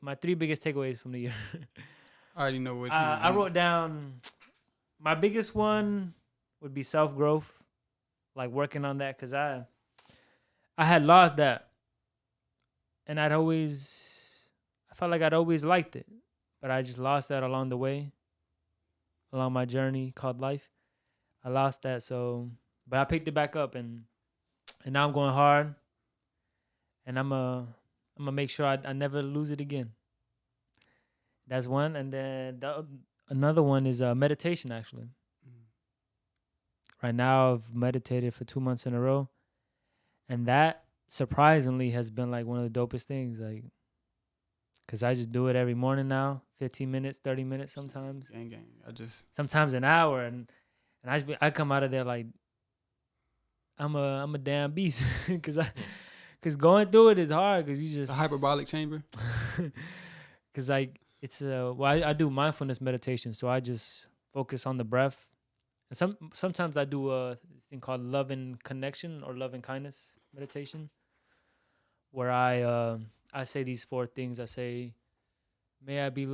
my three biggest takeaways from the year. I already know which one. I wrote down my biggest one would be self growth, like working on that, because I had lost that, and I felt like I'd always liked it, but I just lost that along the way, along my journey called life. I lost that, so but I picked it back up, and now I'm going hard, and I'm gonna make sure I never lose it again. That's one, and then another one is meditation. Actually, Mm. right now I've meditated for 2 months in a row, and that surprisingly has been like one of the dopest things. Like, cause I just do it every morning now, 15 minutes, 30 minutes sometimes, Gang. sometimes an hour, and I come out of there like I'm a damn beast, cause going through it is hard, cause you The just hyperbolic chamber. cause like it's I do mindfulness meditation, so I just focus on the breath. And sometimes I do this thing called love and connection or love and kindness meditation, where I say these four things. I say, may I be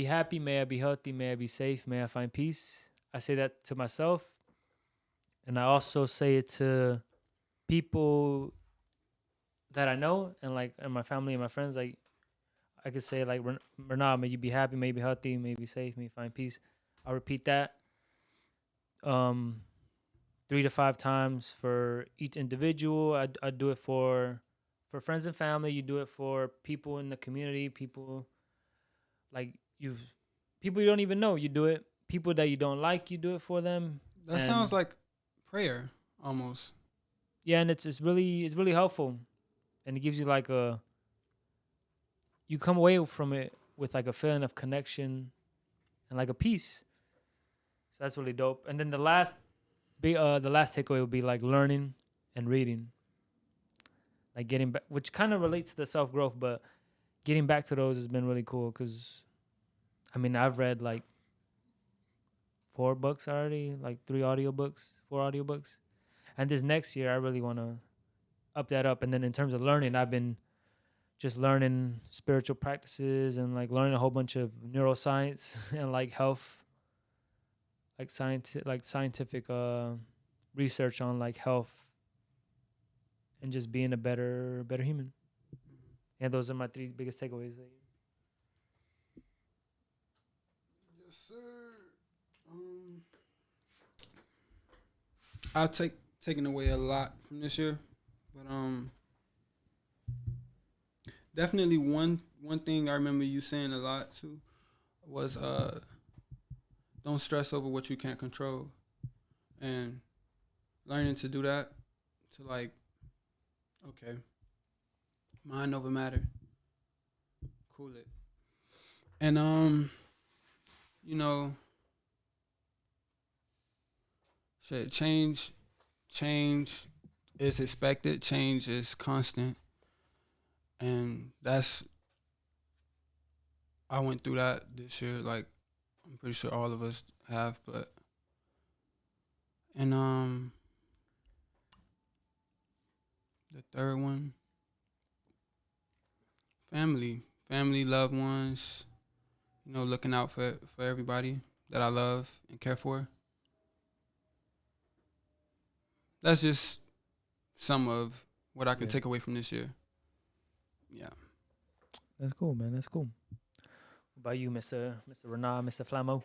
happy, may I be healthy, may I be safe, may I find peace. I say that to myself, and I also say it to people that I know, and my family and my friends. Like I could say like Renard, may you be happy, may you be healthy, may you be safe, may you find peace. I'll repeat that um 3 to 5 times for each individual. I do it for friends and family. You do it for people in the community, people like people you don't even know. You do it. People that you don't like, you do it for them. That And sounds like prayer almost. yeah, and it's really helpful, and it gives you like you come away from it with like a feeling of connection and like a peace. So that's really dope. And then the last takeaway would be like learning and reading, like getting back, which kind of relates to the self growth, but getting back to those has been really cool because I mean I've read like 4 books already, like 3 audiobooks, 4 audiobooks, and this next year I really want to up that up. And then in terms of learning, I've been just learning spiritual practices and like learning a whole bunch of neuroscience and like health, like scientific research on like health and just being a better human. And those are my three biggest takeaways. Yes, sir. Um, I taken away a lot from this year, but definitely one thing I remember you saying a lot too was don't stress over what you can't control, and learning to do that, to like, okay, mind over matter, cool it, and you know, shit, change is expected, change is constant, and that's I went through that this year. Like I'm pretty sure all of us have, but and the third one, family, loved ones. You know, looking out for everybody that I love and care for. That's just some of what I can Yeah, take away from this year. Yeah. that's cool, man. That's cool. What about you, Mr. Renard, Mr. Flamo?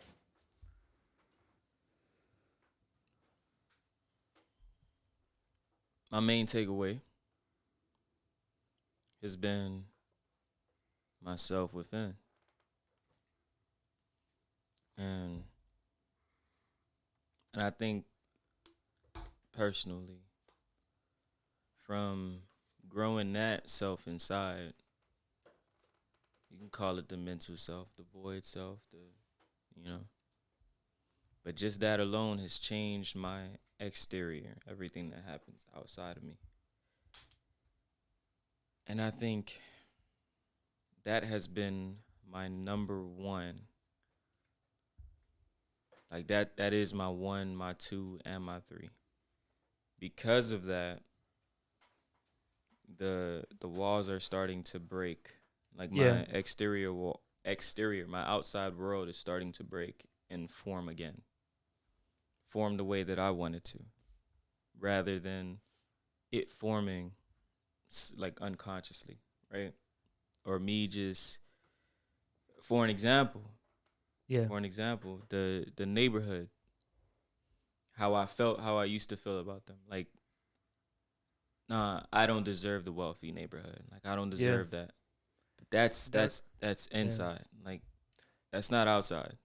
My main takeaway has been myself within. And and I think personally, from growing that self inside, you can call it the mental self, the void self, you know. But just that alone has changed my exterior, everything that happens outside of me. And I think that has been my number one. Like that is my one, my two, and my three. Because of that, the walls are starting to break Like Yeah. my my outside world is starting to break and form again. Form the way that I want it to, rather than it forming like unconsciously, right? Or me just, for an example, Yeah. the neighborhood, how I used to feel about them. Like, nah, I don't deserve the wealthy neighborhood. Like, I don't deserve that. That's inside. Like, that's not outside.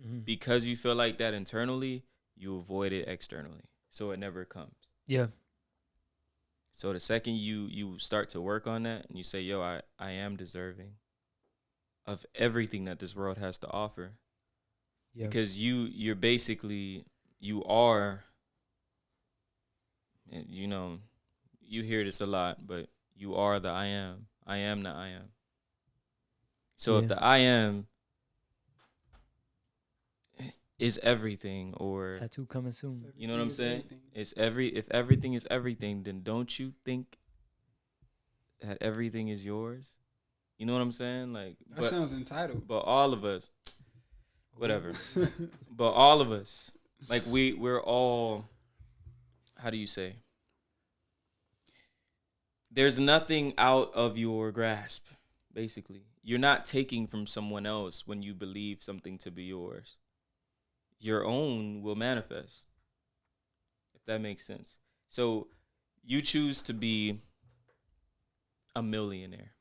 Mm-hmm. Because you feel like that internally, you avoid it externally, so it never comes. Yeah. So the second you start to work on that and you say, yo, I am deserving of everything that this world has to offer. Yeah. Because you're basically, you are, you know, you hear this a lot, but you are the I am. I am the I am. So if the I am is everything, or tattoo coming soon. you know what I'm saying? Everything. If everything is everything, then don't you think that everything is yours? You know what I'm saying? Like, That sounds entitled. But all of us, whatever. But all of us, like we're all, how do you say? There's nothing out of your grasp, basically. You're not taking from someone else when you believe something to be yours. Your own will manifest, if that makes sense. So you choose to be a millionaire.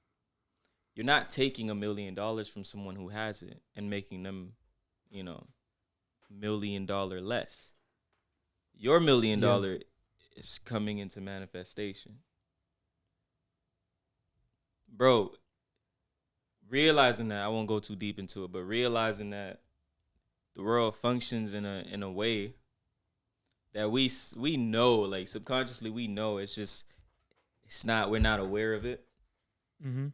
You're not taking $1 million from someone who has it and making them, you know, $1 million less. Your $1 million is coming into manifestation. Bro, realizing that, I won't go too deep into it, but realizing that the world functions in a way that we know, like subconsciously we know, it's not, we're not aware of it. Mm-hmm.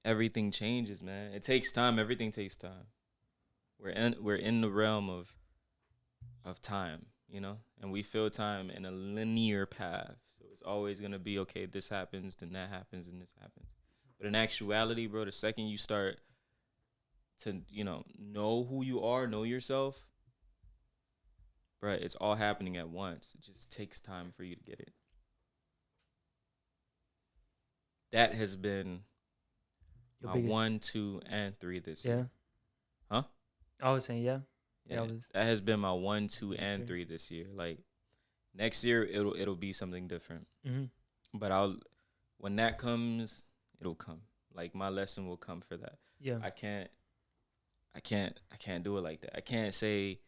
Everything changes, man. It takes time. Everything takes time. We're in the realm of time, you know, and we feel time in a linear path. So it's always gonna be, okay, this happens, then that happens, and this happens. But in actuality, bro, the second you start to, you know who you are, know yourself, bro, it's all happening at once. It just takes time for you to get it. That has been Your my biggest 1, 2, and 3 this year. Huh? I was saying Yeah, that has been my 1, 2, and 3 this year. Like, next year it'll be something different. Mm-hmm. But when that comes, it'll come. Like, my lesson will come for that. Yeah. I can't do it like that. I can't say,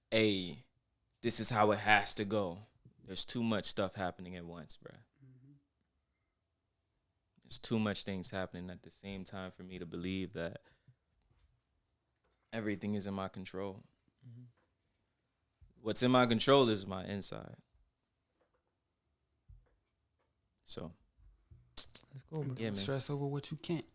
hey, this is how it has to go. There's too much stuff happening at once, bro. Mm-hmm. There's too much things happening at the same time for me to believe that everything is in my control. Mm-hmm. What's in my control is my inside. So, That's cool, bro. yeah, man. Stress over what you can't.